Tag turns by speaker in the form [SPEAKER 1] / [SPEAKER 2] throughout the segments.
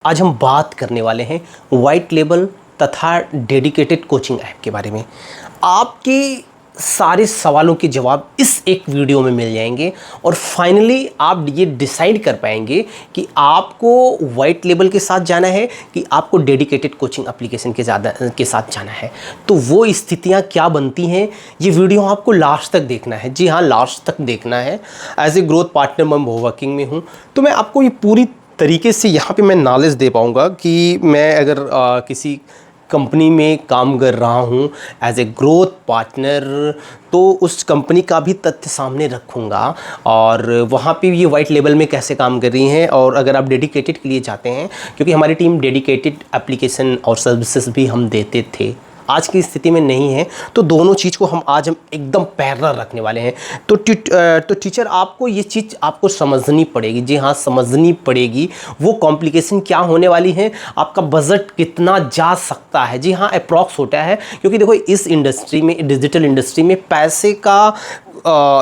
[SPEAKER 1] आज हम बात करने वाले हैं वाइट लेबल तथा डेडिकेटेड कोचिंग ऐप के बारे में। आपके सारे सवालों के जवाब इस एक वीडियो में मिल जाएंगे और फाइनली आप ये डिसाइड कर पाएंगे कि आपको वाइट लेबल के साथ जाना है कि आपको डेडिकेटेड कोचिंग एप्लीकेशन के साथ जाना है। तो वो स्थितियां क्या बनती हैं, ये वीडियो आपको लास्ट तक देखना है। जी हाँ, लास्ट तक देखना है। एज ए ग्रोथ पार्टनर मैं वर्किंग में हूँ, तो मैं आपको ये पूरी तरीके से यहाँ पे मैं नॉलेज दे पाऊँगा कि मैं अगर किसी कंपनी में काम कर रहा हूँ एज ए ग्रोथ पार्टनर, तो उस कंपनी का भी तथ्य सामने रखूँगा और वहाँ पे ये वाइट लेबल में कैसे काम कर रही हैं। और अगर आप डेडिकेटेड के लिए जाते हैं, क्योंकि हमारी टीम डेडिकेटेड एप्लीकेशन और सर्विसेज भी हम देते थे, आज की स्थिति में नहीं है, तो दोनों चीज़ को हम एकदम पैरेलल रखने वाले हैं। तो टीचर आपको ये चीज़ आपको समझनी पड़ेगी। जी हाँ, समझनी पड़ेगी। वो कॉम्प्लिकेशन क्या होने वाली है, आपका बजट कितना जा सकता है। जी हाँ, अप्रॉक्स होता है, क्योंकि देखो इस इंडस्ट्री में, डिजिटल इंडस्ट्री में पैसे का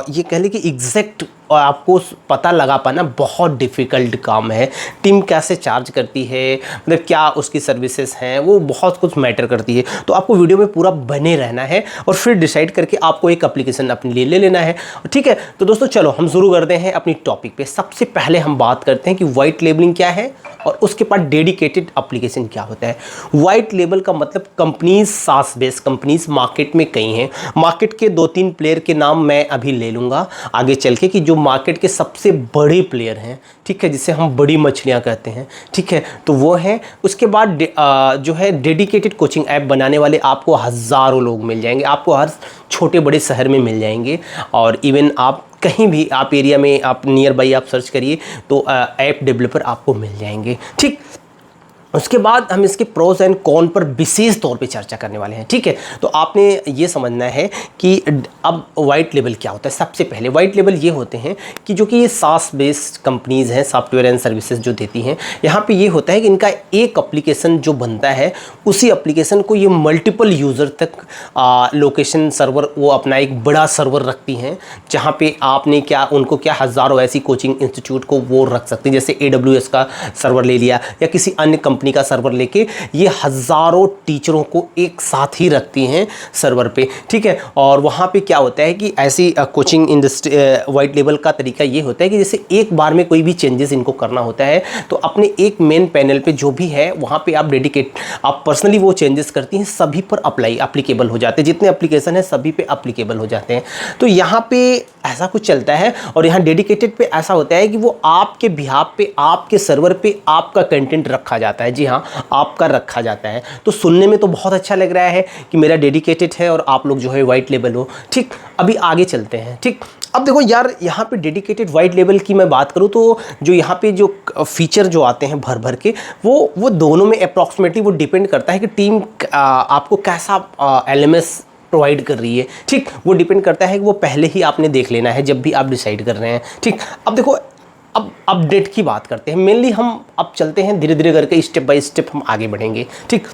[SPEAKER 1] ये कह लें कि एग्जैक्ट आपको पता लगा पाना बहुत डिफ़िकल्ट काम है। टीम कैसे चार्ज करती है, मतलब क्या उसकी सर्विसेज हैं, वो बहुत कुछ मैटर करती है। तो आपको वीडियो में पूरा बने रहना है और फिर डिसाइड करके आपको एक एप्लीकेशन अपने लिए ले लेना है। ठीक है, तो दोस्तों चलो हम शुरू करते हैं अपनी टॉपिक पे। सबसे पहले हम बात करते हैं कि वाइट लेबलिंग क्या है और उसके बाद डेडिकेटेड एप्लीकेशन क्या होता है। वाइट लेबल का मतलब कंपनीज, सास बेस्ड कंपनीज मार्केट में कई हैं। मार्केट के 2-3 प्लेयर के नाम मैं अभी ले लूँगा आगे चल के, कि जो मार्केट के सबसे बड़े प्लेयर हैं, ठीक है, जिसे हम बड़ी मछलियां कहते हैं, ठीक है, तो वो हैं। उसके बाद जो है डेडिकेटेड कोचिंग ऐप बनाने वाले आपको हज़ारों लोग मिल जाएंगे, आपको हर छोटे बड़े शहर में मिल जाएंगे। और इवन आप कहीं भी आप एरिया में आप नियर बाई आप सर्च करिए तो ऐप डेवलपर आपको मिल जाएंगे। ठीक, उसके बाद हम इसके प्रोज एंड कॉन पर विशेष तौर पे चर्चा करने वाले हैं। ठीक है, तो आपने ये समझना है कि अब वाइट लेबल क्या होता है। सबसे पहले वाइट लेबल ये होते हैं कि जो कि ये सास बेस्ड कंपनीज़ हैं, सॉफ्टवेयर एंड सर्विसेज जो देती हैं, यहाँ पे ये होता है कि इनका एक एप्लीकेशन जो बनता है, उसी एप्लीकेशन को ये मल्टीपल यूज़र तक लोकेशन सर्वर, वो अपना एक बड़ा सर्वर रखती हैं, जहाँ पे आपने उनको हज़ारों ऐसी कोचिंग इंस्टीट्यूट को वो रख सकती हैं। जैसे AWS का सर्वर ले लिया या किसी अन्य कंपनी का सर्वर लेके ये हज़ारों टीचरों को एक साथ ही रखती हैं सर्वर पे। ठीक है, और वहाँ पे क्या होता है कि ऐसी कोचिंग इंडस्ट्री वाइट लेबल का तरीका ये होता है कि जैसे एक बार में कोई भी चेंजेस इनको करना होता है, तो अपने एक मेन पैनल पे जो भी है वहाँ पे आप पर्सनली वो चेंजेस करती हैं, सभी पर अप्लीकेबल हो जाते हैं। जितने एप्लीकेशन है सभी पे अप्लीकेबल हो जाते हैं। तो यहाँ पे ऐसा कुछ चलता है। और यहाँ डेडिकेटेड पे ऐसा होता है कि वो आपके बिहाफ पे, आपके सर्वर पे आपका कंटेंट रखा जाता है। जी हाँ, आपका रखा जाता है। तो सुनने में तो बहुत अच्छा लग रहा है कि मेरा डेडिकेटेड है और आप लोग जो है वाइट लेबल हो। ठीक, अभी आगे चलते हैं। ठीक, अब देखो यार, यहाँ पे डेडिकेटेड वाइट लेबल की मैं बात करूँ तो जो यहाँ पे जो फीचर जो आते हैं भर भर के, वो दोनों में अप्रॉक्सीमेटली वो डिपेंड करता है कि टीम आपको कैसा LMS प्रोवाइड कर रही है। ठीक, वो डिपेंड करता है कि वो पहले ही आपने देख लेना है जब भी आप डिसाइड कर रहे हैं। ठीक, अब देखो, अब अपडेट की बात करते हैं। मेनली हम अब चलते हैं धीरे धीरे करके, स्टेप बाय स्टेप हम आगे बढ़ेंगे। ठीक,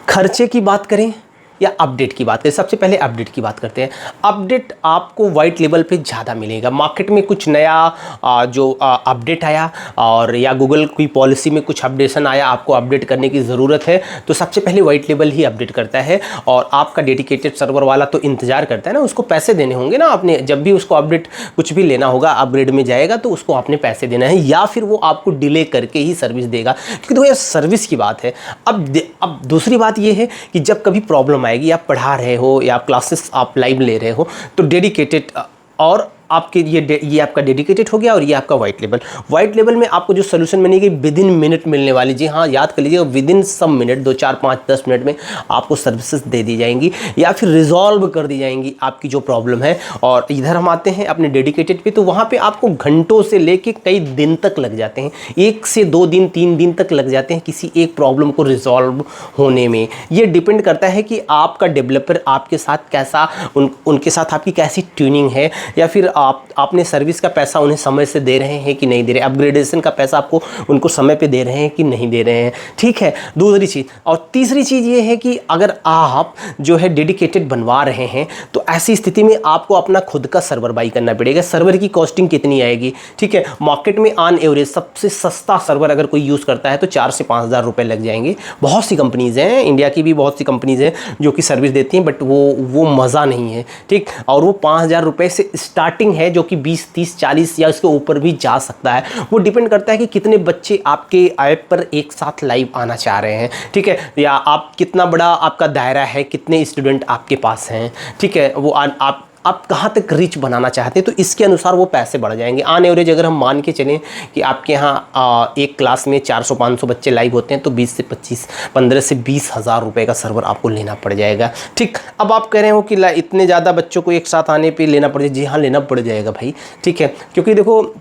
[SPEAKER 1] खर्चे की बात करें या अपडेट की बात करें, सबसे पहले अपडेट की बात करते हैं। अपडेट आपको वाइट लेबल पे ज़्यादा मिलेगा। मार्केट में कुछ नया जो अपडेट आया और या गूगल की पॉलिसी में कुछ अपडेशन आया, आपको अपडेट करने की ज़रूरत है, तो सबसे पहले वाइट लेबल ही अपडेट करता है। और आपका डेडिकेटेड सर्वर वाला तो इंतज़ार करता है ना, उसको पैसे देने होंगे ना आपने, जब भी उसको अपडेट कुछ भी लेना होगा, अपग्रेड में जाएगा तो उसको आपने पैसे देना है, या फिर वो आपको डिले करके ही सर्विस देगा, क्योंकि देखो ये सर्विस की बात है। अब दूसरी बात ये है कि जब कभी प्रॉब्लम आएगी, आप पढ़ा रहे हो या क्लासेस आप लाइव ले रहे हो, तो डेडिकेटेड और आपके ये आपका डेडिकेटेड हो गया और ये आपका वाइट लेबल। वाइट लेबल में आपको जो सोल्यूशन मिलेगी विद इन मिनट मिलने वाली। जी हाँ, याद कर लीजिएगा, within some minute, 2, 4, 5, 10 minute में आपको सर्विसेज दे दी जाएंगी या फिर रिजॉल्व कर दी जाएंगी आपकी जो प्रॉब्लम है। और इधर हम आते हैं अपने डेडिकेटेड पे, तो वहाँ पे आपको घंटों से लेके कई दिन तक लग जाते हैं, 1 से 2 दिन 3 दिन तक लग जाते हैं किसी एक प्रॉब्लम को रिजॉल्व होने में। ये डिपेंड करता है कि आपका डेवलपर आपके साथ कैसा, उनके साथ आपकी कैसी ट्यूनिंग है, या फिर आपने सर्विस का पैसा उन्हें समय से दे रहे हैं कि नहीं दे रहे, अपग्रेडेशन का पैसा आपको उनको समय पे दे रहे हैं कि नहीं दे रहे हैं, ठीक है, दूसरी चीज़। और तीसरी चीज़ ये है कि अगर आप जो है डेडिकेटेड बनवा रहे हैं तो ऐसी स्थिति में आपको अपना खुद का सर्वर बाई करना पड़ेगा। सर्वर की कॉस्टिंग कितनी आएगी, ठीक है, मार्केट में ऑन एवरेज सबसे सस्ता सर्वर अगर कोई यूज़ करता है तो 4 से 5 हज़ार रुपये लग जाएंगे। बहुत सी कंपनीज़ हैं, इंडिया की भी बहुत सी कंपनीज़ हैं जो कि सर्विस देती हैं, बट वो मज़ा नहीं है, ठीक। और वो 5,000 रुपये से स्टार्टिंग है, जो कि 20, 30, 40 या उसके ऊपर भी जा सकता है। वो डिपेंड करता है कि कितने बच्चे आपके ऐप पर एक साथ लाइव आना चाह रहे हैं, ठीक है, या आप कितना बड़ा आपका दायरा है, कितने स्टूडेंट आपके पास हैं, ठीक है, वो आप कहाँ तक रीच बनाना चाहते हैं, तो इसके अनुसार वो पैसे बढ़ जाएंगे। ऑन एवरेज अगर हम मान के चलें कि आपके यहाँ एक क्लास में 400-500 बच्चे लाइव होते हैं तो 15 से 20 हज़ार रुपये का सर्वर आपको लेना पड़ जाएगा, ठीक। अब आप कह रहे हो कि इतने ज़्यादा बच्चों को एक साथ आने पे लेना पड़ जाएगा। जी हाँ, लेना पड़ जाएगा भाई, ठीक है, क्योंकि देखो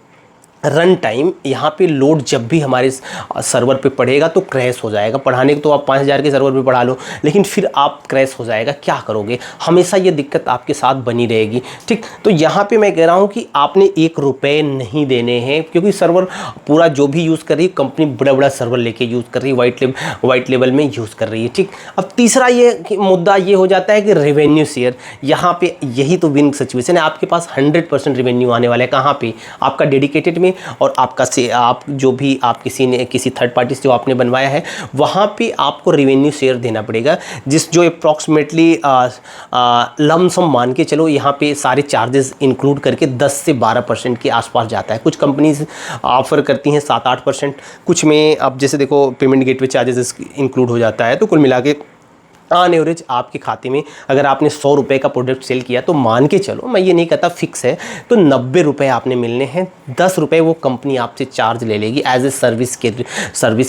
[SPEAKER 1] रन टाइम यहाँ पे लोड जब भी हमारे सर्वर पे पड़ेगा तो क्रैश हो जाएगा। पढ़ाने को तो आप 5,000 के सर्वर पे पढ़ा लो, लेकिन फिर आप क्रैश हो जाएगा, क्या करोगे, हमेशा ये दिक्कत आपके साथ बनी रहेगी, ठीक। तो यहाँ पे मैं कह रहा हूँ कि आपने 1 रुपये नहीं देने हैं, क्योंकि सर्वर पूरा जो भी यूज़ कर रही है कंपनी बड़ा बड़ा सर्वर लेके यूज़ कर रही है, वाइट लेवल में यूज़ कर रही है, ठीक। अब तीसरा ये मुद्दा ये हो जाता है कि रेवेन्यू शेयर। यहाँ पे यही तो विन सिचुएशन है, आपके पास 100% रेवेन्यू आने वाला है। कहाँ पे? आपका डेडिकेटेड में, और आपका से आप जो भी आप किसी थर्ड पार्टी से जो आपने बनवाया है वहाँ पे आपको रेवेन्यू शेयर देना पड़ेगा, जो अप्रॉक्सीमेटली लमसम मान के चलो यहाँ पे सारे चार्जेस इंक्लूड करके 10 से 12% के आसपास जाता है। कुछ कंपनीज ऑफर करती हैं 7-8%, कुछ में अब जैसे देखो पेमेंट गेटवे चार्जेस इंक्लूड हो जाता है। तो कुल मिला के ऑन एवरेज आपके खाते में अगर आपने 100 रुपये का प्रोडक्ट सेल किया तो मान के चलो, मैं ये नहीं कहता फिक्स है, तो 90 रुपये आपने मिलने हैं। 10 रुपये वो कंपनी आपसे चार्ज ले लेगी एज ए सर्विस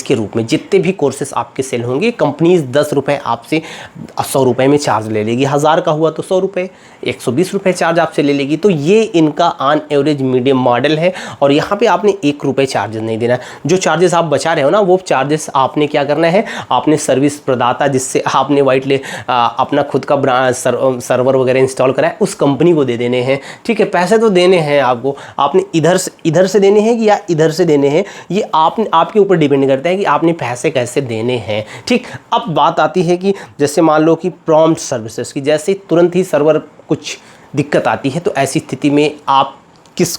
[SPEAKER 1] के रूप में। जितने भी कोर्सेस आपके सेल होंगे कंपनीज 10 रुपये आपसे 100 रुपये में चार्ज ले लेगी। 1000 का हुआ तो 100 रुपये, 120 रुपये चार्ज आपसे ले लेगी। तो ये इनका ऑन एवरेज मीडियम मॉडल है, और यहाँ पर आपने 1 रुपये चार्जेस नहीं देना। जो चार्जेस आप बचा रहे हो ना, वो चार्जेस आपने क्या करना है, आपने सर्विस प्रदाता जिससे आपने अपना खुद का सर्वर वगैरह इंस्टॉल करा है उस कंपनी को दे देने हैं, ठीक है। पैसे तो देने हैं आपको, आपने इधर से देने हैं या इधर से देने हैं, ये आपके ऊपर डिपेंड करता है कि आपने पैसे कैसे देने हैं, ठीक। अब बात आती है कि जैसे मान लो कि प्रॉम्प्ट सर्विसेज की, जैसे तुरंत ही सर्वर कुछ दिक्कत आती है तो ऐसी स्थिति में आप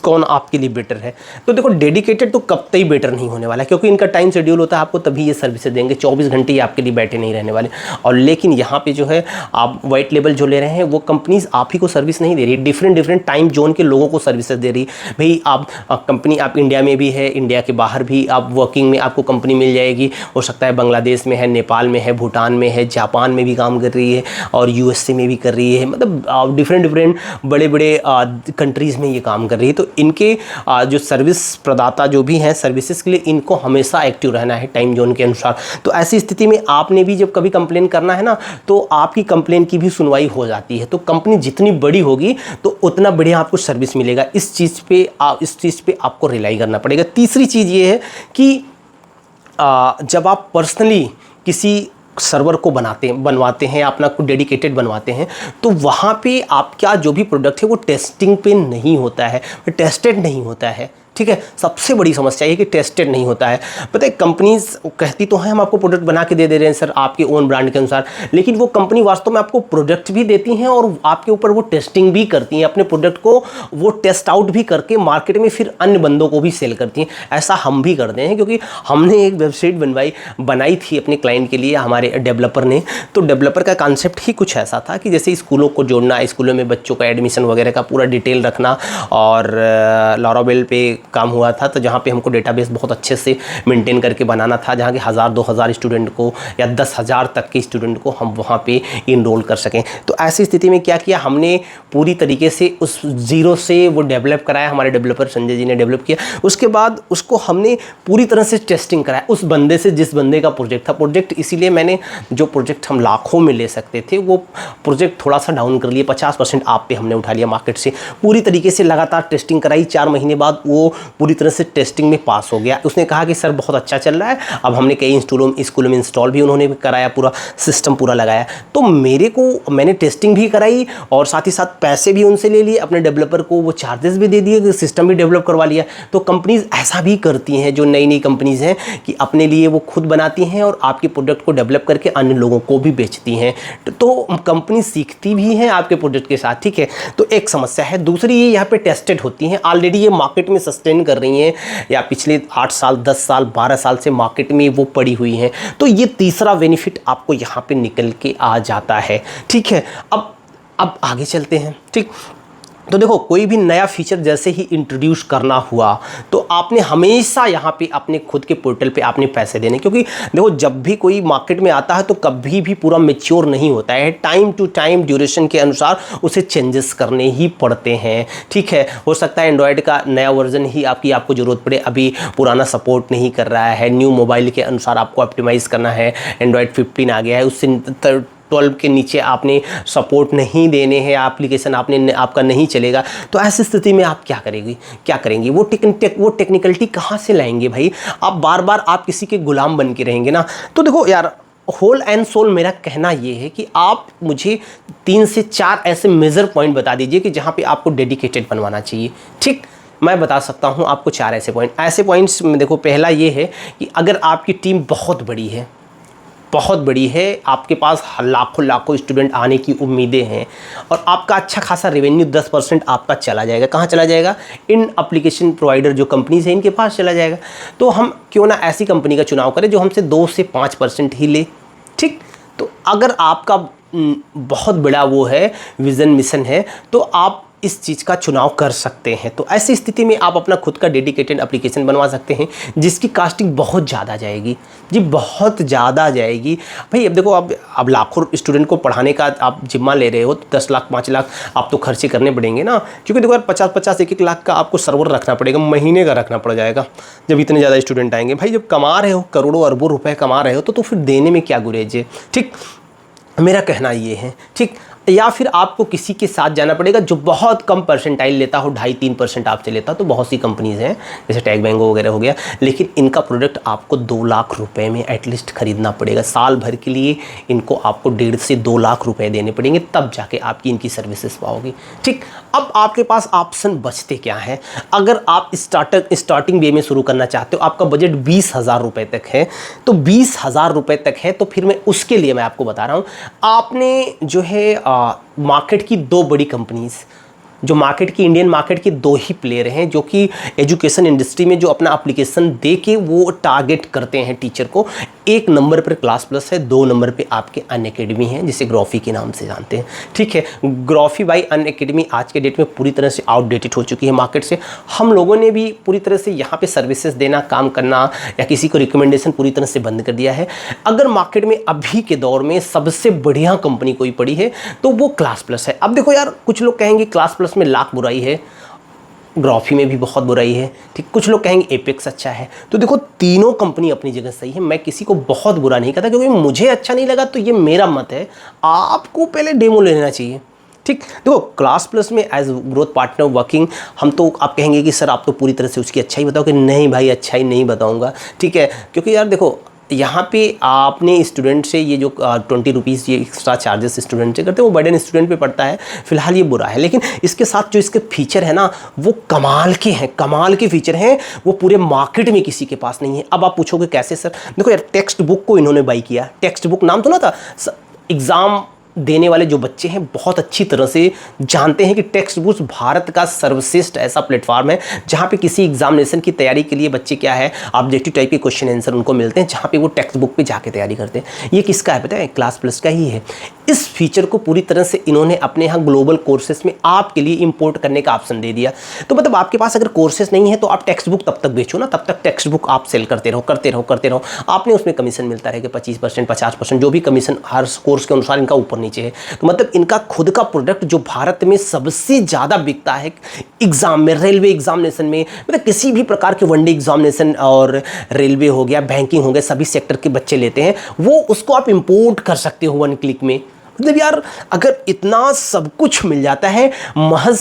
[SPEAKER 1] कौन आपके लिए बेटर है। तो देखो डेडिकेटेड तो कब तक ही बेटर नहीं होने वाला, क्योंकि इनका टाइम शेड्यूल होता है, आपको तभी ये सर्विसेज देंगे, 24 घंटे ही आपके लिए बैठे नहीं रहने वाले। और लेकिन यहाँ पे जो है आप वाइट लेवल जो ले रहे हैं वो कंपनीज आप ही को सर्विस नहीं दे रही, डिफरेंट टाइम जोन के लोगों को सर्विसेज दे रही। भाई आप कंपनी आप इंडिया में भी है, इंडिया के बाहर भी आप वर्किंग में आपको कंपनी मिल जाएगी, हो सकता है बांग्लादेश में है, नेपाल में है, भूटान में है, जापान में भी काम कर रही है, और USA में भी कर रही है, मतलब डिफरेंट बड़े बड़े कंट्रीज़ में ये काम कर रही है। तो इनके जो सर्विस प्रदाता जो भी हैं सर्विसेज के लिए, इनको हमेशा एक्टिव रहना है टाइम जोन के अनुसार। तो ऐसी स्थिति में आपने भी जब कभी कंप्लेन करना है ना, तो आपकी कंप्लेन की भी सुनवाई हो जाती है। तो कंपनी जितनी बड़ी होगी तो उतना बढ़िया आपको सर्विस मिलेगा। इस चीज़ पे आपको रिलाई करना पड़ेगा। तीसरी चीज़ ये है कि जब आप पर्सनली किसी सर्वर को बनवाते हैं, अपना को डेडिकेटेड बनवाते हैं, तो वहाँ पे आपका जो भी प्रोडक्ट है वो टेस्टिंग पे नहीं होता है, टेस्टेड नहीं होता है, ठीक है। सबसे बड़ी समस्या ये कि टेस्टेड नहीं होता है। पता है कंपनीज कहती तो हैं हम आपको प्रोडक्ट बना के दे रहे हैं सर आपके ओन ब्रांड के अनुसार, लेकिन वो कंपनी वास्तव में आपको प्रोडक्ट भी देती हैं और आपके ऊपर वो टेस्टिंग भी करती हैं, अपने प्रोडक्ट को वो टेस्ट आउट भी करके मार्केट में फिर अन्य बंदों को भी सेल करती हैं। ऐसा हम भी करते हैं, क्योंकि हमने एक वेबसाइट बनाई थी अपने क्लाइंट के लिए, हमारे डेवलपर ने। तो डेवलपर का कॉन्सेप्ट ही कुछ ऐसा था कि जैसे स्कूलों को जोड़ना, स्कूलों में बच्चों का एडमिशन वगैरह का पूरा डिटेल रखना, और लॉरावेल पे काम हुआ था, तो जहाँ पे हमको डेटाबेस बहुत अच्छे से मेंटेन करके बनाना था, जहाँ के 1000-2000 स्टूडेंट को या 10,000 तक के स्टूडेंट को हम वहाँ पे इनरोल कर सकें। तो ऐसी स्थिति में क्या किया हमने, पूरी तरीके से उस जीरो से वो डेवलप कराया, हमारे डेवलपर संजय जी ने डेवलप किया। उसके बाद उसको हमने पूरी तरह से टेस्टिंग कराया उस बंदे से जिस बंदे का प्रोजेक्ट था। प्रोजेक्ट इसीलिए मैंने, जो प्रोजेक्ट हम लाखों में ले सकते थे वो प्रोजेक्ट थोड़ा सा डाउन कर लिया, 50% आप पे हमने उठा लिया मार्केट से। पूरी तरीके से लगातार टेस्टिंग कराई, 4 महीने बाद वो पूरी तरह से टेस्टिंग में पास हो गया। उसने कहा कि सर बहुत अच्छा चल रहा है। अब हमने कई स्कूलों में इंस्टॉल भी उन्होंने कराया, पूरा सिस्टम पूरा लगाया। तो मैंने टेस्टिंग भी कराई और साथ ही साथ पैसे भी उनसे ले लिए, अपने डेवलपर को वो चार्जेस भी दे दिए, सिस्टम भी डेवलप करवा लिया। तो कंपनीज ऐसा भी करती हैं, जो नई नई कंपनीज हैं, कि अपने लिए वो खुद बनाती हैं और आपके प्रोडक्ट को डेवलप करके अन्य लोगों को भी बेचती हैं। तो कंपनी सीखती भी हैं आपके प्रोडक्ट के साथ, ठीक है। तो एक समस्या है। दूसरी ये यहाँ पे टेस्टेड होती हैं, ऑलरेडी ये मार्केट में सस्टेन कर रही हैं, या पिछले 8 साल 10 साल 12 साल से मार्केट में वो पड़ी हुई हैं। तो ये तीसरा बेनिफिट आपको यहाँ पे निकल के आ जाता है, ठीक है। अब आगे चलते हैं, ठीक। तो देखो, कोई भी नया फीचर जैसे ही इंट्रोड्यूस करना हुआ तो आपने हमेशा यहाँ पे अपने खुद के पोर्टल पे आपने पैसे देने, क्योंकि देखो जब भी कोई मार्केट में आता है तो कभी भी पूरा मैच्योर नहीं होता है, टाइम टू टाइम ड्यूरेशन के अनुसार उसे चेंजेस करने ही पड़ते हैं, ठीक है। हो सकता है एंड्रॉयड का नया वर्जन ही आपको ज़रूरत पड़े, अभी पुराना सपोर्ट नहीं कर रहा है, न्यू मोबाइल के अनुसार आपको ऑप्टिमाइज़ करना है, एंड्रॉयड 15 आ गया है, उससे 12 के नीचे आपने सपोर्ट नहीं देने हैं, एप्लीकेशन आपका नहीं चलेगा। तो ऐसी स्थिति में आप क्या करेंगे? वो टेक्निकलिटी कहाँ से लाएंगे भाई? आप बार बार आप किसी के गुलाम बन के रहेंगे ना। तो देखो यार, होल एंड सोल मेरा कहना ये है कि आप मुझे 3 से 4 ऐसे मेजर पॉइंट बता दीजिए कि जहाँ पे आपको डेडिकेटेड बनवाना चाहिए, ठीक। मैं बता सकता हूँ आपको 4 ऐसे पॉइंट्स में। देखो, पहला ये है कि अगर आपकी टीम बहुत बड़ी है, आपके पास लाखों स्टूडेंट आने की उम्मीदें हैं और आपका अच्छा खासा रेवेन्यू 10% आपका चला जाएगा। कहाँ चला जाएगा? इन एप्लीकेशन प्रोवाइडर जो कंपनीज हैं इनके पास चला जाएगा। तो हम क्यों ना ऐसी कंपनी का चुनाव करें जो हमसे 2 से 5% ही ले, ठीक। तो अगर आपका बहुत बड़ा वो है, विज़न मिशन है, तो आप इस चीज़ का चुनाव कर सकते हैं। तो ऐसी स्थिति में आप अपना खुद का डेडिकेटेड एप्लीकेशन बनवा सकते हैं, जिसकी कास्टिंग बहुत ज़्यादा जाएगी जी, बहुत ज़्यादा जाएगी भाई। अब देखो, अब लाखों स्टूडेंट को पढ़ाने का आप जिम्मा ले रहे हो, तो 10 लाख 5 लाख आप तो खर्चे करने पड़ेंगे ना, क्योंकि देखो यार 50-50 1-1 लाख का आपको सर्वर रखना पड़ेगा, महीने का रखना पड़ जाएगा जब इतने ज़्यादा स्टूडेंट आएंगे। भाई जब कमा रहे हो, करोड़ों अरबों रुपये कमा रहे हो, तो फिर देने में क्या गुरेज है, ठीक। मेरा कहना ये है, ठीक। या फिर आपको किसी के साथ जाना पड़ेगा जो बहुत कम परसेंटाइल लेता हो, 2.5-3% आपसे लेता हो। तो बहुत सी कंपनीज़ हैं, जैसे टैग बैंगो वगैरह हो गया, लेकिन इनका प्रोडक्ट आपको 2 लाख रुपए में एटलीस्ट खरीदना पड़ेगा। साल भर के लिए इनको आपको 1.5 से 2 लाख रुपए देने पड़ेंगे, तब जाके आपकी इनकी सर्विसेज पाओगे, ठीक। अब आपके पास ऑप्शन बचते क्या हैं? अगर आप स्टार्टिंग वे में शुरू करना चाहते हो, आपका बजट 20,000 रुपये तक है, तो 20,000 रुपये तक है, तो फिर मैं उसके लिए मैं आपको बता रहा हूँ, आपने जो है मार्केट की 2 बड़ी कंपनीज़, जो इंडियन मार्केट के 2 ही प्लेयर हैं, जो कि एजुकेशन इंडस्ट्री में जो अपना एप्लीकेशन दे के वो टारगेट करते हैं टीचर को। 1 नंबर पर क्लास प्लस है, 2 नंबर पे आपके अनअकैडमी है, जिसे ग्राफी के नाम से जानते हैं, ठीक है। ग्राफी बाई अनअकैडमी आज के डेट में पूरी तरह से आउटडेटेड हो चुकी है मार्केट से। हम लोगों ने भी पूरी तरह से यहाँ पे सर्विसेज देना, काम करना या किसी को रिकमेंडेशन पूरी तरह से बंद कर दिया है। अगर मार्केट में अभी के दौर में सबसे बढ़िया कंपनी कोई पड़ी है तो वो क्लास प्लस है। अब देखो यार, कुछ लोग कहेंगे क्लास प्लस में लाख बुराई है, ग्राफी में भी बहुत बुराई है, ठीक। कुछ लोग कहेंगे एपेक्स अच्छा है। तो देखो, तीनों कंपनी अपनी जगह सही है। मैं किसी को बहुत बुरा नहीं कहता, क्योंकि मुझे अच्छा नहीं लगा तो ये मेरा मत है। आपको पहले डेमो लेना चाहिए, ठीक। देखो, क्लास प्लस में एज ग्रोथ पार्टनर वर्किंग, हम तो आप कहेंगे कि सर आप तो पूरी तरह से उसकी अच्छाई बताओ, कि नहीं भाई अच्छा ही नहीं बताऊँगा, ठीक है। क्योंकि यार देखो, यहाँ पे आपने स्टूडेंट से ये जो 20 रुपीज़ ये एक्स्ट्रा चार्जेस स्टूडेंट से करते हैं, वो बर्डन स्टूडेंट पे पड़ता है। फिलहाल ये बुरा है, लेकिन इसके साथ जो इसके फीचर है ना, वो कमाल के फीचर हैं, वो पूरे मार्केट में किसी के पास नहीं है। अब आप पूछोगे कैसे सर? देखो यार, टेक्स्ट बुक को इन्होंने बाई किया। टेक्स्ट बुक नाम सुना था? एग्ज़ाम देने वाले जो बच्चे हैं बहुत अच्छी तरह से जानते हैं कि टेक्स्ट बुक भारत का सर्वश्रेष्ठ ऐसा प्लेटफॉर्म है जहां पे किसी एग्जामिनेशन की तैयारी के लिए बच्चे क्या है, ऑब्जेक्टिव टाइप के क्वेश्चन आंसर उनको मिलते हैं, जहां पे वो टेक्स्ट बुक पे जाके तैयारी करते हैं। ये किसका है पता है? क्लास प्लस का ही है। इस फीचर को पूरी तरह से इन्होंने अपने यहाँ ग्लोबल कोर्सेज में आपके लिए इंपोर्ट करने का ऑप्शन दे दिया। तो मतलब आपके पास अगर कोर्सेज नहीं है तो आप टेक्स्ट बुक तब तक बेचो ना, तब तक टेक्स्ट बुक आप सेल करते रहो। आपने उसमें कमीशन मिलता रहेगा 25%, 50%, जो भी कमीशन हर कोर्स के अनुसार इनका ऊपर नीचे है। तो मतलब इनका खुद का प्रोडक्ट जो भारत में सबसे ज़्यादा बिकता है एग्जाम में, रेलवे एग्जामिनेशन में, मतलब किसी भी प्रकार के वनडे एग्जामिनेशन और रेलवे हो गया, बैंकिंग हो गया, सभी सेक्टर के बच्चे लेते हैं, वो उसको आप इंपोर्ट कर सकते हो 1 क्लिक में। मतलब यार, अगर इतना सब कुछ मिल जाता है महज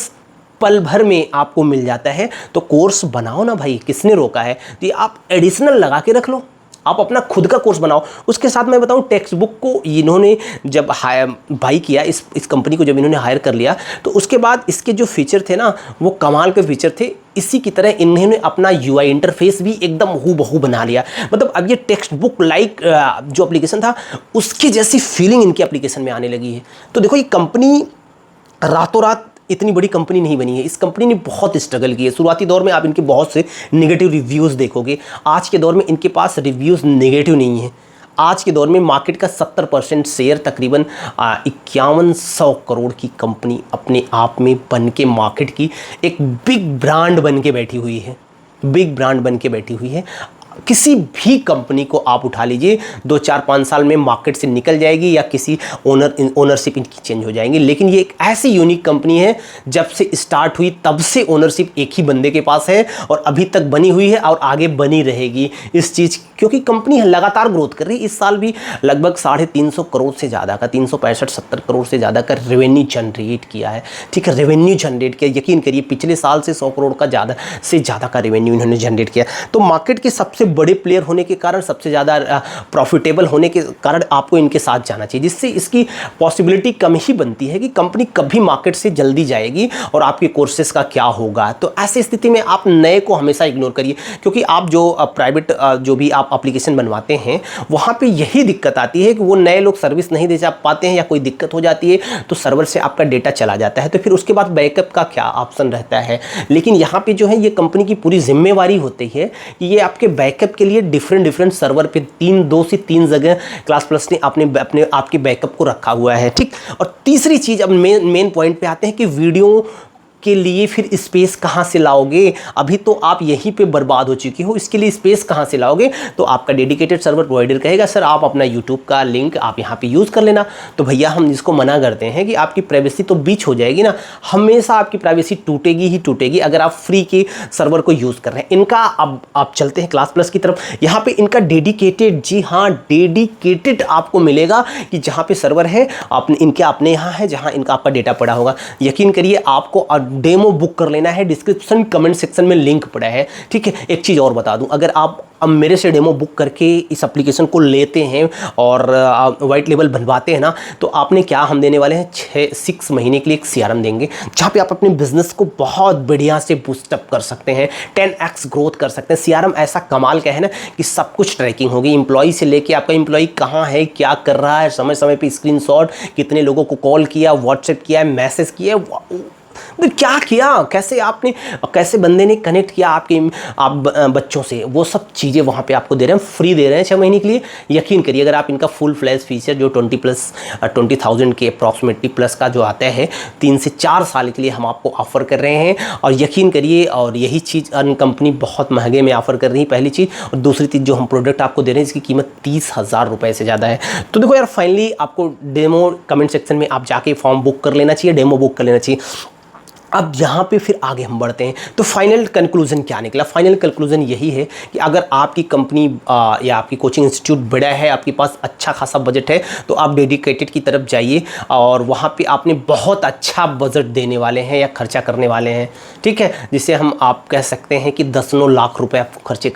[SPEAKER 1] पल भर में आपको मिल जाता है। तो कोर्स बनाओ ना भाई, किसने रोका है। तो ये आप एडिशनल लगा के रख लो, आप अपना खुद का कोर्स बनाओ। उसके साथ मैं बताऊं, टेक्स्ट बुक को इन्होंने जब बाई किया, इस कंपनी को जब इन्होंने हायर कर लिया, तो उसके बाद इसके जो फीचर थे ना वो कमाल के फीचर थे। इसी की तरह इन्होंने अपना यूआई इंटरफेस भी एकदम हूबहू बना लिया। मतलब अब ये टेक्स्ट बुक लाइक जो एप्लीकेशन था उसकी जैसी फीलिंग इनकी एप्लीकेशन में आने लगी है। तो देखो, ये कंपनी रातों रात इतनी बड़ी कंपनी नहीं बनी है। इस कंपनी ने बहुत स्ट्रगल की है। शुरुआती दौर में आप इनके बहुत से नेगेटिव रिव्यूज़ देखोगे, आज के दौर में इनके पास रिव्यूज़ नेगेटिव नहीं है। आज के दौर में मार्केट का 70% शेयर, तकरीबन 5100 करोड़ की कंपनी अपने आप में बन के मार्केट की एक बिग ब्रांड बन के बैठी हुई है, बिग ब्रांड बन के बैठी हुई है। किसी भी कंपनी को आप उठा लीजिए, 2-4-5 साल में मार्केट से निकल जाएगी या किसी ओनरशिप इनकी चेंज हो जाएंगी। लेकिन ये एक ऐसी यूनिक कंपनी है, जब से स्टार्ट हुई तब से ओनरशिप एक ही बंदे के पास है और अभी तक बनी हुई है और आगे बनी रहेगी इस चीज़, क्योंकि कंपनी लगातार ग्रोथ कर रही है। इस साल भी लगभग 350 करोड़ से ज़्यादा का, 365-70 करोड़ से ज़्यादा का रेवेन्यू जनरेट किया है। ठीक है, रेवेन्यू जनरेट किया, यकीन करिए पिछले साल से 100 करोड़ का ज़्यादा से ज़्यादा का रेवेन्यू इन्होंने जनरेट किया। तो मार्केट के सबसे बड़े प्लेयर होने के कारण, सबसे ज़्यादा प्रॉफिटेबल होने के कारण आपको इनके साथ जाना चाहिए, जिससे इसकी पॉसिबिलिटी कम ही बनती है कि कंपनी कभी मार्केट से जल्दी जाएगी और आपके कोर्सेज का क्या होगा। तो ऐसी स्थिति में आप नए को हमेशा इग्नोर करिए, क्योंकि आप जो प्राइवेट जो भी आप एप्लीकेशन बनवाते हैं वहाँ पे यही दिक्कत आती है कि वो नए लोग सर्विस नहीं दे पाते हैं या कोई दिक्कत हो जाती है तो सर्वर से आपका डेटा चला जाता है। तो फिर उसके बाद बैकअप का क्या ऑप्शन रहता है। लेकिन यहाँ पे जो है ये कंपनी की पूरी जिम्मेवारी होती है कि ये आपके बैकअप के लिए डिफरेंट सर्वर पे 2 से 3 जगह क्लास प्लस ने अपने आपके बैकअप को रखा हुआ है। ठीक, और तीसरी चीज़, अब मेन पॉइंट पे आते हैं कि वीडियो के लिए फिर स्पेस कहाँ से लाओगे। अभी तो आप यहीं पे बर्बाद हो चुकी हो, इसके लिए स्पेस कहाँ से लाओगे। तो आपका डेडिकेटेड सर्वर प्रोवाइडर कहेगा सर आप अपना यूट्यूब का लिंक आप यहाँ पे यूज़ कर लेना। तो भैया हम इसको मना करते हैं कि आपकी प्राइवेसी तो बीच हो जाएगी ना, हमेशा आपकी प्राइवेसी टूटेगी ही टूटेगी अगर आप फ्री के सर्वर को यूज़ कर रहे हैं। इनका अब आप चलते हैं क्लास प्लस की तरफ। यहाँ पर इनका डेडिकेटेड, जी हाँ डेडिकेटेड आपको मिलेगा कि जहाँ पर सर्वर है आपने इनके अपने यहाँ है, जहाँ इनका आपका डेटा पड़ा होगा। यकीन करिए आपको डेमो बुक कर लेना है, डिस्क्रिप्शन कमेंट सेक्शन में लिंक पड़ा है। ठीक है, एक चीज़ और बता दूं, अगर आप अब मेरे से डेमो बुक करके इस एप्लीकेशन को लेते हैं और वाइट लेबल बनवाते हैं ना, तो आपने क्या हम देने वाले हैं 6 महीने के लिए एक सीआरएम देंगे, जहाँ पे आप अपने बिजनेस को बहुत बढ़िया से बूस्टअप कर सकते हैं, 10x ग्रोथ कर सकते हैं। सीआरएम ऐसा कमाल का है ना कि सब कुछ ट्रैकिंग होगी, एम्प्लॉय से लेके आपका एम्प्लॉय कहाँ है, क्या कर रहा है, समय समय पर स्क्रीनशॉट, कितने लोगों को कॉल किया, व्हाट्सएप किया, मैसेज किया, क्या किया, कैसे बंदे ने कनेक्ट किया आप बच्चों से, वो सब चीज़ें वहाँ पे आपको दे रहे हैं, फ्री दे रहे हैं 6 महीने के लिए। यकीन करिए अगर आप इनका फुल फ्लैश फीचर जो 20,000 के अप्रॉक्सीमेटली प्लस का जो आता है 3 से 4 साल के लिए हम आपको ऑफ़र कर रहे हैं। और यकीन करिए, और यही चीज़ अन्य कंपनी बहुत महंगे में ऑफ़र कर रही है, पहली चीज़। और दूसरी चीज़, जो हम प्रोडक्ट आपको दे रहे हैं इसकी कीमत 30,000 रुपये से ज़्यादा है। तो देखो यार, फाइनली आपको डेमो कमेंट सेक्शन में आप जाके फॉर्म बुक कर लेना चाहिए, डेमो बुक कर लेना चाहिए। अब यहाँ पे फिर आगे हम बढ़ते हैं। तो फाइनल कंक्लूजन क्या निकला? फाइनल कंक्लूजन यही है कि अगर आपकी कंपनी या आपकी कोचिंग इंस्टीट्यूट बड़ा है, आपके पास अच्छा खासा बजट है, तो आप डेडिकेटेड की तरफ जाइए और वहाँ पे आपने बहुत अच्छा बजट देने वाले हैं या खर्चा करने वाले हैं। ठीक है, जिसे हम आप कह सकते हैं कि 10-9 लाख रुपए आपको खर्चे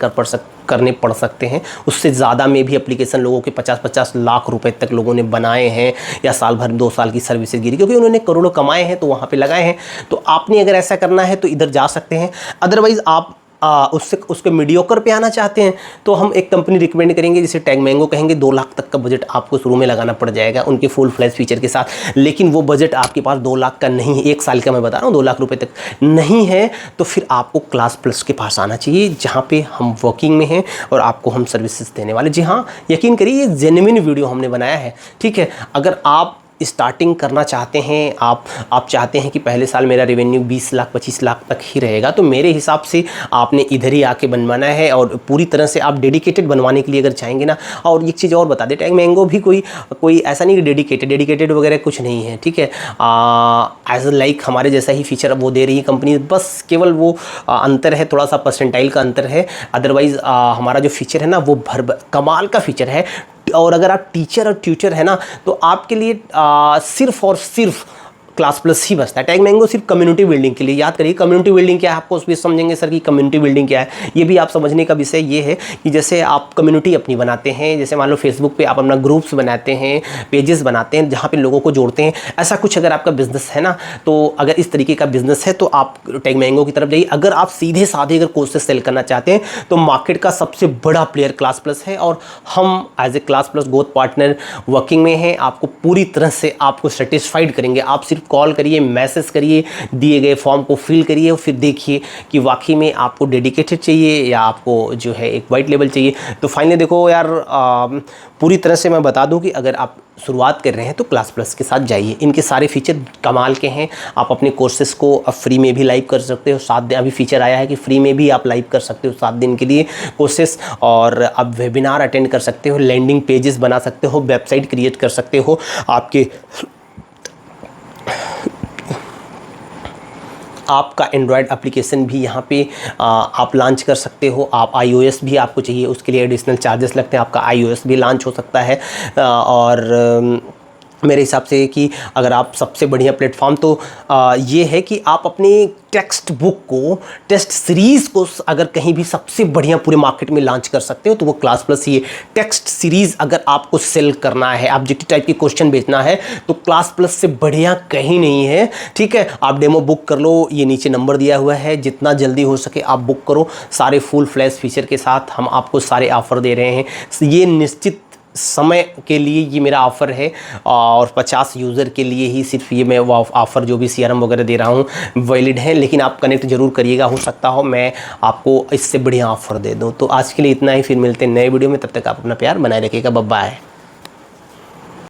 [SPEAKER 1] करने पड़ सकते हैं। उससे ज़्यादा में भी एप्लीकेशन लोगों के 50-50 लाख रुपए तक लोगों ने बनाए हैं, या साल भर 2 साल की सर्विसेज गिरी, क्योंकि उन्होंने करोड़ों कमाए हैं तो वहाँ पे लगाए हैं। तो आपने अगर ऐसा करना है तो इधर जा सकते हैं। अदरवाइज़ आप उसके मीडियोकर पे आना चाहते हैं तो हम एक कंपनी रिकमेंड करेंगे जिसे टैग मैंगो कहेंगे। 2 लाख तक का बजट आपको शुरू में लगाना पड़ जाएगा उनके फुल फ्लैश फीचर के साथ। लेकिन वो बजट आपके पास 2 लाख का नहीं है, 1 साल का मैं बता रहा हूँ, 2 लाख रुपए तक नहीं है, तो फिर आपको क्लास प्लस के पास आना चाहिए, जहाँ पे हम वर्किंग में हैं और आपको हम सर्विसेज देने वाले। जी हाँ, यकीन करिए ये जेन्युइन वीडियो हमने बनाया है। ठीक है, अगर आप स्टार्टिंग करना चाहते हैं, आप चाहते हैं कि पहले साल मेरा रेवेन्यू 20 लाख 25 लाख तक ही रहेगा, तो मेरे हिसाब से आपने इधर ही आके बनवाना है। और पूरी तरह से आप डेडिकेटेड बनवाने के लिए अगर चाहेंगे ना, और एक चीज़ और बता दें, टैग मैंगो भी कोई ऐसा नहीं कि डेडिकेटेड वगैरह कुछ नहीं है। ठीक है, एज लाइक हमारे जैसा ही फीचर वो दे रही है कंपनी, बस केवल वो अंतर है, थोड़ा सा परसेंटाइल का अंतर है। अदरवाइज़ हमारा जो फीचर है ना वो कमाल का फीचर है। और अगर आप टीचर और ट्यूटर है ना, तो आपके लिए सिर्फ और सिर्फ क्लास प्लस ही बचता है। टैग मैंगो सिर्फ कम्युनिटी बिल्डिंग के लिए, याद करिए कम्युनिटी बिल्डिंग क्या है, आपको उसमें समझेंगे सर कि कम्युनिटी बिल्डिंग क्या है। ये भी आप समझने का विषय ये है कि जैसे आप कम्युनिटी अपनी बनाते हैं, जैसे मान लो फेसबुक पे आप अपना ग्रुप्स बनाते हैं, पेजेस बनाते हैं जहाँ पे लोगों को जोड़ते हैं, ऐसा कुछ अगर आपका बिजनेस है ना, तो अगर इस तरीके का बिजनेस है तो आप टैग मैंगो की तरफ जाइए। अगर आप सीधे साधे अगर कोर्सेज सेल करना चाहते हैं तो मार्केट का सबसे बड़ा प्लेयर क्लास प्लस है, और हम as a class plus growth partner working में हैं, आपको पूरी तरह से आपको सेटिस्फाइड करेंगे। आप सिर्फ कॉल करिए, मैसेज करिए, दिए गए फॉर्म को फिल करिए और फिर देखिए कि वाकई में आपको डेडिकेटेड चाहिए या आपको जो है एक वाइट लेवल चाहिए। तो फाइनली देखो यार, पूरी तरह से मैं बता दूं कि अगर आप शुरुआत कर रहे हैं तो क्लास प्लस के साथ जाइए। इनके सारे फीचर कमाल के हैं। आप अपने कोर्सेज को अब फ्री में भी लाइव कर सकते हो, 7 दिन अभी फीचर आया है कि फ्री में भी आप लाइव कर सकते हो 7 दिन के लिए कोर्सेज, और आप वेबिनार अटेंड कर सकते हो, लैंडिंग पेजेस बना सकते हो, वेबसाइट क्रिएट कर सकते हो, आपका एंड्रॉयड एप्लीकेशन भी यहाँ पे आप लॉन्च कर सकते हो। आप iOS भी आपको चाहिए, उसके लिए एडिशनल चार्जेस लगते हैं, आपका iOS भी लॉन्च हो सकता है। और मेरे हिसाब से कि अगर आप सबसे बढ़िया प्लेटफॉर्म तो ये है कि आप अपनी टेक्स्ट बुक को, टेस्ट सीरीज़ को अगर कहीं भी सबसे बढ़िया पूरे मार्केट में लॉन्च कर सकते हो तो वो क्लास प्लस ही है। टेक्स्ट सीरीज़ अगर आपको सेल करना है, ऑब्जेक्टिव टाइप की क्वेश्चन बेचना है तो क्लास प्लस से बढ़िया कहीं नहीं है। ठीक है, आप डेमो बुक कर लो, ये नीचे नंबर दिया हुआ है, जितना जल्दी हो सके आप बुक करो। सारे फुल फ्लैश फीचर के साथ हम आपको सारे ऑफ़र दे रहे हैं। ये निश्चित समय के लिए ये मेरा ऑफ़र है, और 50 यूज़र के लिए ही सिर्फ ये मैं वो ऑफ़र जो भी CRM वगैरह दे रहा हूँ वैलिड है। लेकिन आप कनेक्ट जरूर करिएगा, हो सकता हो मैं आपको इससे बढ़िया ऑफ़र दे दूँ। तो आज के लिए इतना ही, फिर मिलते हैं नए वीडियो में, तब तक आप अपना प्यार बनाए रखिएगा। Bye bye.